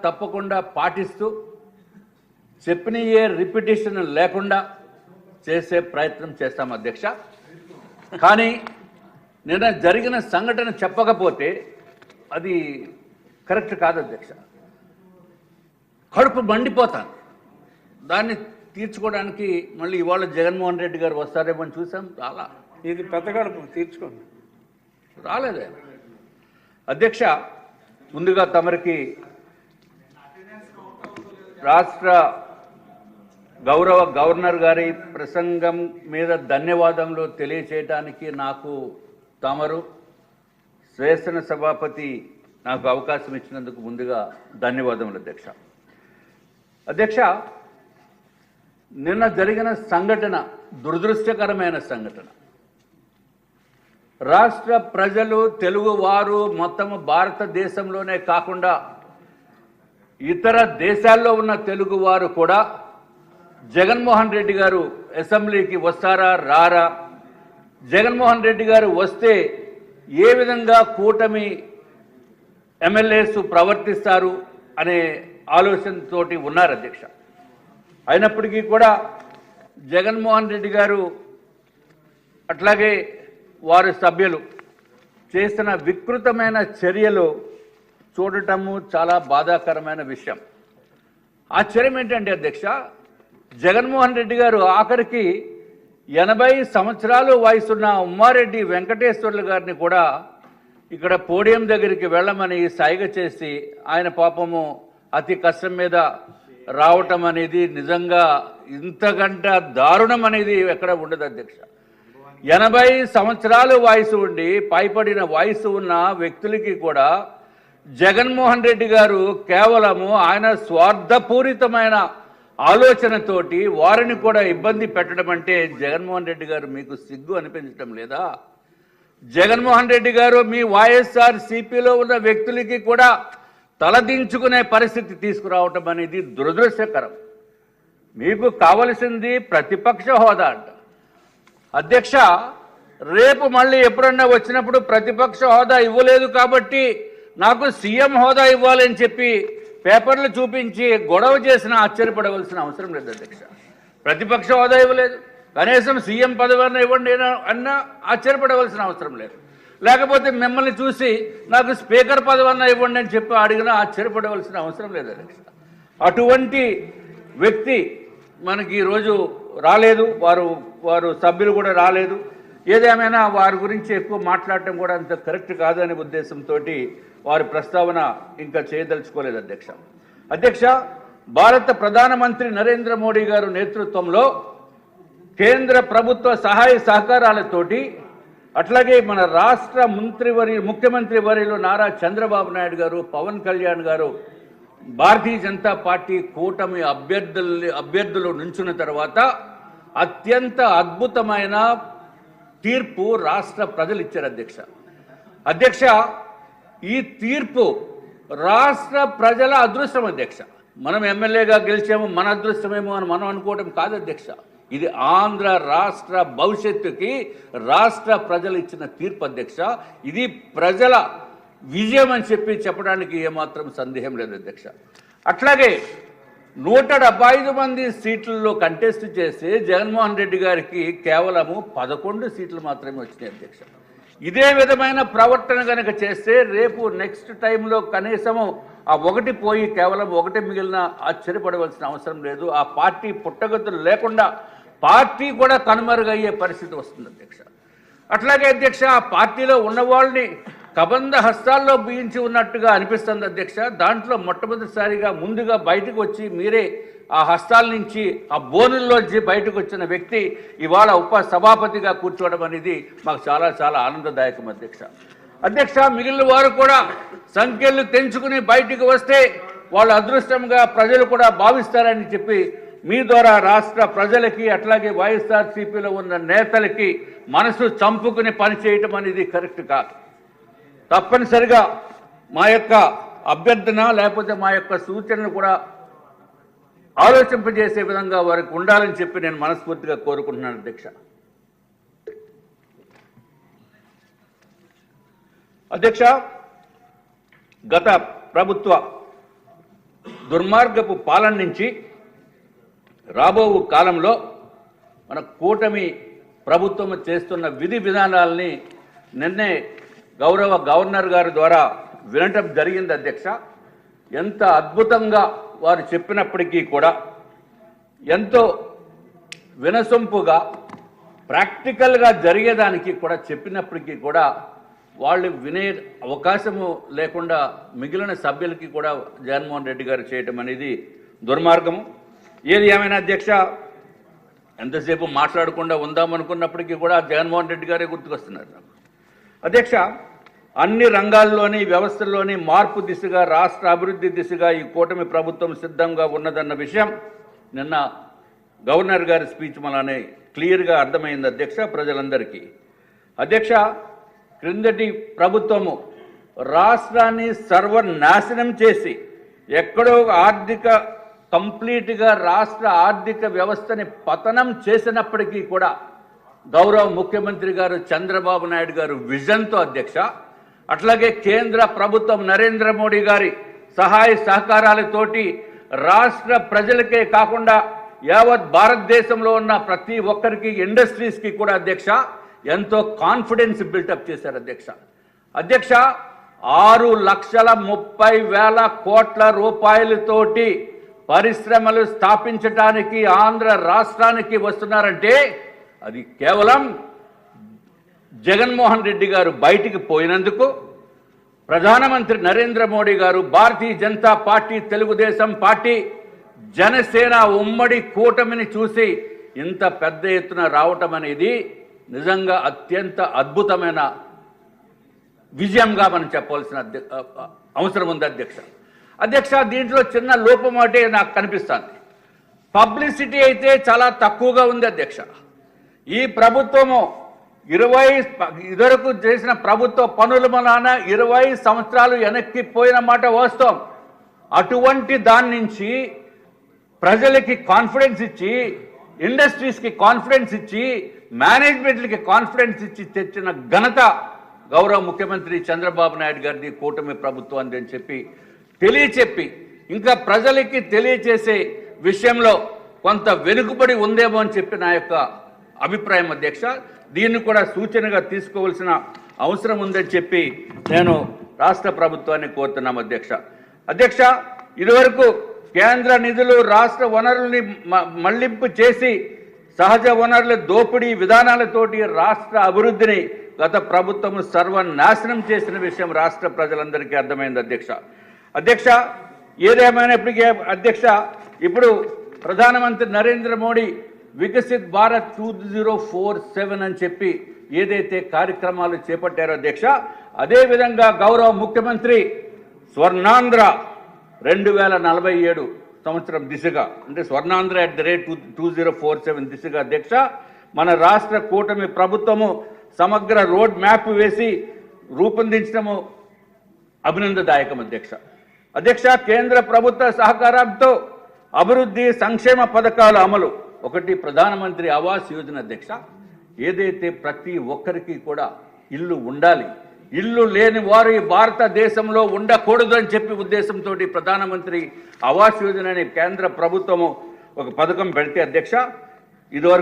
తప్పకుండా పాటిస్తూ చెప్పినయే రిపిటేషన్ లేకుండా చేసే ప్రయత్నం చేస్తాం అధ్యక్ష. కానీ నిన్న జరిగిన సంఘటన చెప్పకపోతే అది కరెక్ట్ కాదు అధ్యక్ష. కడుపు మండిపోతాను. దాన్ని తీర్చుకోవడానికి మళ్ళీ ఇవాళ జగన్మోహన్ రెడ్డి గారు వస్తారేమో అని చూసాం. రాలా. ఇది పెద్ద కడుపు తీర్చుకోండి. రాలేదే అధ్యక్ష. ముందుగా తమరికి రాష్ట్ర గౌరవ గవర్నర్ గారి ప్రసంగం మీద ధన్యవాదములు తెలియచేయడానికి నాకు తమరు శాసన సభాపతి నాకు అవకాశం ఇచ్చినందుకు ముందుగా ధన్యవాదములు అధ్యక్ష. అధ్యక్ష, నిన్న జరిగిన సంఘటన దురదృష్టకరమైన సంఘటన. రాష్ట్ర ప్రజలు, తెలుగు వారు మొత్తం భారతదేశంలోనే కాకుండా ఇతర దేశాల్లో ఉన్న తెలుగు వారు కూడా జగన్మోహన్ రెడ్డి గారు అసెంబ్లీకి వస్తారా రారా, జగన్మోహన్ రెడ్డి గారు వస్తే ఏ విధంగా కూటమి ఎమ్మెల్యేస్ ప్రవర్తిస్తారు అనే ఆలోచనతోటి ఉన్నారు అధ్యక్ష. అయినప్పటికీ కూడా జగన్మోహన్ రెడ్డి గారు అట్లాగే వారి సభ్యులు చేసిన వికృతమైన చర్యలు చూడటము చాలా బాధాకరమైన విషయం. ఆశ్చర్యం ఏంటంటే అధ్యక్ష, జగన్మోహన్ రెడ్డి గారు ఆఖరికి 80 సంవత్సరాలు వయసున్న ఉమ్మారెడ్డి వెంకటేశ్వర్లు గారిని కూడా ఇక్కడ పోడియం దగ్గరికి వెళ్ళమని సైగ చేసి ఆయన పాపము అతి కష్టం మీద రావటం అనేది నిజంగా ఇంతకంటే దారుణం అనేది ఎక్కడ ఉండదు అధ్యక్ష. 80 సంవత్సరాలు వయసు ఉండి పైపడిన వయసు ఉన్న వ్యక్తులకి కూడా జగన్మోహన్ రెడ్డి గారు కేవలము ఆయన స్వార్థపూరితమైన ఆలోచనతోటి వారిని కూడా ఇబ్బంది పెట్టడం అంటే జగన్మోహన్ రెడ్డి గారు మీకు సిగ్గు అనిపించడం లేదా? జగన్మోహన్ రెడ్డి గారు మీ వైఎస్ఆర్ సిపిలో ఉన్న వ్యక్తులకి కూడా తలదించుకునే పరిస్థితి తీసుకురావటం అనేది దురదృష్టకరం. మీకు కావలసింది ప్రతిపక్ష హోదా అంట అధ్యక్ష. రేపు మళ్ళీ ఎప్పుడన్నా వచ్చినప్పుడు ప్రతిపక్ష హోదా ఇవ్వలేదు కాబట్టి నాకు సీఎం హోదా ఇవ్వాలని చెప్పి పేపర్లు చూపించి గొడవ చేసిన ఆశ్చర్యపడవలసిన అవసరం లేదు అధ్యక్ష. ప్రతిపక్ష హోదా ఇవ్వలేదు, కనీసం సీఎం పదవి ఇవ్వండి అన్నా ఆశ్చర్యపడవలసిన అవసరం లేదు. లేకపోతే మిమ్మల్ని చూసి నాకు స్పీకర్ పదవి ఇవ్వండి అని చెప్పి అడిగినా ఆశ్చర్యపడవలసిన అవసరం లేదు అధ్యక్ష. అటువంటి వ్యక్తి మనకి ఈరోజు రాలేదు, వారు సభ్యులు కూడా రాలేదు. ఏదేమైనా వారి గురించి ఎక్కువ మాట్లాడటం కూడా అంత కరెక్ట్ కాదనే ఉద్దేశంతో వారి ప్రస్తావన ఇంకా చేయదలుచుకోలేదు అధ్యక్ష. అధ్యక్ష, భారత ప్రధానమంత్రి నరేంద్ర మోడీ గారు నేతృత్వంలో కేంద్ర ప్రభుత్వ సహాయ సహకారాలతోటి అట్లాగే మన రాష్ట్ర ముఖ్యమంత్రి వర్యులు నారా చంద్రబాబు నాయుడు గారు, పవన్ కళ్యాణ్ గారు భారతీయ జనతా పార్టీ కూటమి అభ్యర్థులు నుంచున్న తర్వాత అత్యంత అద్భుతమైన తీర్పు రాష్ట్ర ప్రజలు ఇచ్చారు అధ్యక్ష. అధ్యక్ష, ఈ తీర్పు రాష్ట్ర ప్రజల అదృష్టం అధ్యక్ష. మనం ఎమ్మెల్యేగా గెలిచాము, మన అదృష్టమేమో అని మనం అనుకోవడం కాదు అధ్యక్ష. ఇది ఆంధ్ర రాష్ట్ర భవిష్యత్తుకి రాష్ట్ర ప్రజలు ఇచ్చిన తీర్పు అధ్యక్ష. ఇది ప్రజల విజయం అని చెప్పడానికి ఏమాత్రం సందేహం లేదు అధ్యక్ష. అట్లాగే 175 మంది సీట్లలో కంటెస్ట్ చేసి జగన్మోహన్ రెడ్డి గారికి కేవలము 11 సీట్లు మాత్రమే వచ్చినాయి అధ్యక్ష. ఇదే విధమైన ప్రవర్తన కనుక చేస్తే రేపు నెక్స్ట్ టైంలో కనీసము ఆ ఒకటి పోయి కేవలం ఒకటి మిగిలిన ఆశ్చర్యపడవలసిన అవసరం లేదు. ఆ పార్టీ పుట్టగతులు లేకుండా పార్టీ కూడా కనుమరుగయ్యే పరిస్థితి వస్తుంది అధ్యక్ష. అట్లాగే అధ్యక్ష, ఆ పార్టీలో ఉన్నవాళ్ళని కబంధ హస్తాల్లో బిగించి ఉన్నట్టుగా అనిపిస్తుంది అధ్యక్ష. దాంట్లో మొట్టమొదటిసారిగా ముందుగా బయటకు వచ్చి మీరే ఆ హస్తాల నుంచి ఆ బోనుల్లోంచి బయటకు వచ్చిన వ్యక్తి ఇవాళ ఉప సభాపతిగా కూర్చోవడం అనేది మాకు చాలా చాలా ఆనందదాయకం అధ్యక్ష. అధ్యక్ష, మిగిలిన వారు కూడా సంఖ్యలు తెంచుకుని బయటకు వస్తే వాళ్ళ అదృష్టంగా ప్రజలు కూడా భావిస్తారని చెప్పి మీ ద్వారా రాష్ట్ర ప్రజలకి అట్లాగే వైఎస్ఆర్సీపీలో ఉన్న నేతలకి మనసు చంపుకుని పనిచేయటం అనేది కరెక్ట్ కాదు. తప్పనిసరిగా మా యొక్క అభ్యర్థన లేకపోతే మా యొక్క సూచనలు కూడా ఆలోచింపజేసే విధంగా వారికి ఉండాలని చెప్పి నేను మనస్ఫూర్తిగా కోరుకుంటున్నాను అధ్యక్ష. అధ్యక్ష, గత ప్రభుత్వ దుర్మార్గపు పాలన నుంచి రాబో కాలంలో మన కూటమి ప్రభుత్వం చేస్తున్న విధి విధానాలని నిన్నే గౌరవ గవర్నర్ గారి ద్వారా వినటం జరిగింది అధ్యక్ష. ఎంత అద్భుతంగా వారు చెప్పినప్పటికీ కూడా, ఎంతో వినసొంపుగా ప్రాక్టికల్గా జరిగేదానికి కూడా చెప్పినప్పటికీ కూడా వాళ్ళు వినే అవకాశము లేకుండా మిగిలిన సభ్యులకి కూడా జగన్మోహన్ రెడ్డి గారు చేయటం అనేది దుర్మార్గము. ఏది ఏమైనా అధ్యక్ష, ఎంతసేపు మాట్లాడకుండా ఉందామనుకున్నప్పటికీ కూడా జగన్మోహన్ రెడ్డి గారే గుర్తుకొస్తున్నారు నాకు. అధ్యక్ష, అన్ని రంగాల్లోని వ్యవస్థల్లోని మార్పు దిశగా, రాష్ట్ర అభివృద్ధి దిశగా ఈ కూటమి ప్రభుత్వం సిద్ధంగా ఉన్నదన్న విషయం నిన్న గవర్నర్ గారి స్పీచ్ వల్లనే క్లియర్గా అర్థమైంది అధ్యక్ష ప్రజలందరికీ. అధ్యక్ష, క్రిందటి ప్రభుత్వము రాష్ట్రాన్ని సర్వనాశనం చేసి ఎక్కడో కంప్లీట్గా రాష్ట్ర ఆర్థిక వ్యవస్థని పతనం చేసినప్పటికీ కూడా గౌరవ ముఖ్యమంత్రి గారు చంద్రబాబు నాయుడు గారు విజన్తో అధ్యక్ష, అట్లాగే కేంద్ర ప్రభుత్వం నరేంద్ర మోడీ గారి సహాయ సహకారాలతోటి రాష్ట్ర ప్రజలకే కాకుండా యావత్ భారతదేశంలో ఉన్న ప్రతి ఒక్కరికి, ఇండస్ట్రీస్కి కూడా అధ్యక్ష ఎంతో కాన్ఫిడెన్స్ బిల్టప్ చేశారు అధ్యక్ష. అధ్యక్ష, 6,30,000 కోట్ల రూపాయలతోటి పరిశ్రమలు స్థాపించడానికి ఆంధ్ర రాష్ట్రానికి వస్తున్నారంటే అది కేవలం జగన్మోహన్ రెడ్డి గారు బయటికి పోయినందుకు, ప్రధానమంత్రి నరేంద్ర మోడీ గారు, భారతీయ జనతా పార్టీ, తెలుగుదేశం పార్టీ, జనసేన ఉమ్మడి కూటమిని చూసి ఇంత పెద్ద ఎత్తున రావటం అనేది నిజంగా అత్యంత అద్భుతమైన విజయంగా మనం చెప్పవలసిన అవసరం ఉంది అధ్యక్ష. అధ్యక్ష, దీంట్లో చిన్న లోపం అంటే నాకు కనిపిస్తుంది. పబ్లిసిటీ అయితే చాలా తక్కువగా ఉంది అధ్యక్ష. ఈ ప్రభుత్వము ఇదివరకు చేసిన ప్రభుత్వ పనుల వలన 20 సంవత్సరాలు వెనక్కి పోయిన మాట వాస్తవం. అటువంటి దాని నుంచి ప్రజలకి కాన్ఫిడెన్స్ ఇచ్చి, ఇండస్ట్రీస్కి కాన్ఫిడెన్స్ ఇచ్చి, మేనేజ్మెంట్లకి కాన్ఫిడెన్స్ ఇచ్చి తెచ్చిన ఘనత గౌరవ ముఖ్యమంత్రి చంద్రబాబు నాయుడు గారిది, కూటమి ప్రభుత్వాన్ని అని తెలియచెప్పి ఇంకా ప్రజలకి తెలియచేసే విషయంలో కొంత వెనుకబడి ఉందేమో అని చెప్పి నా యొక్క అభిప్రాయం అధ్యక్ష. దీన్ని కూడా సూచనగా తీసుకోవాల్సిన అవసరం ఉందని చెప్పి నేను రాష్ట్ర ప్రభుత్వాన్ని కోరుతున్నాం అధ్యక్ష. అధ్యక్ష, ఇదివరకు కేంద్ర నిధులు రాష్ట్ర వనరుల్ని మళ్లింపు చేసి సహజ వనరుల దోపిడీ విధానాలతోటి రాష్ట్ర అభివృద్ధిని గత ప్రభుత్వం సర్వనాశనం చేసిన విషయం రాష్ట్ర ప్రజలందరికీ అర్థమైంది అధ్యక్ష. అధ్యక్ష, ఏదేమైనప్పటికీ అధ్యక్ష, ఇప్పుడు ప్రధానమంత్రి నరేంద్ర మోడీ వికసిత్ భారత్ 2047 అని చెప్పి ఏదైతే కార్యక్రమాలు చేపట్టారో అధ్యక్ష, అదేవిధంగా గౌరవ ముఖ్యమంత్రి స్వర్ణాంధ్ర 2047 సంవత్సరం దిశగా, అంటే స్వర్ణాంధ్ర @2047 దిశగా అధ్యక్ష మన రాష్ట్ర కూటమి ప్రభుత్వము సమగ్ర రోడ్ మ్యాప్ వేసి రూపొందించడము అభినందదాయకం అధ్యక్ష. అధ్యక్ష, కేంద్ర ప్రభుత్వ సహకారంతో అభివృద్ధి సంక్షేమ పథకాల అమలు, ఒకటి ప్రధానమంత్రి ఆవాస్ యోజన అధ్యక్ష, ఏదైతే ప్రతి ఒక్కరికి కూడా ఇల్లు ఉండాలి, ఇల్లు లేని వారు ఈ భారతదేశంలో ఉండకూడదు అని చెప్పి ఉద్దేశంతో ప్రధానమంత్రి ఆవాస్ యోజన అనే కేంద్ర ప్రభుత్వము ఒక పథకం పెడితే అధ్యక్ష, ఇదివరకు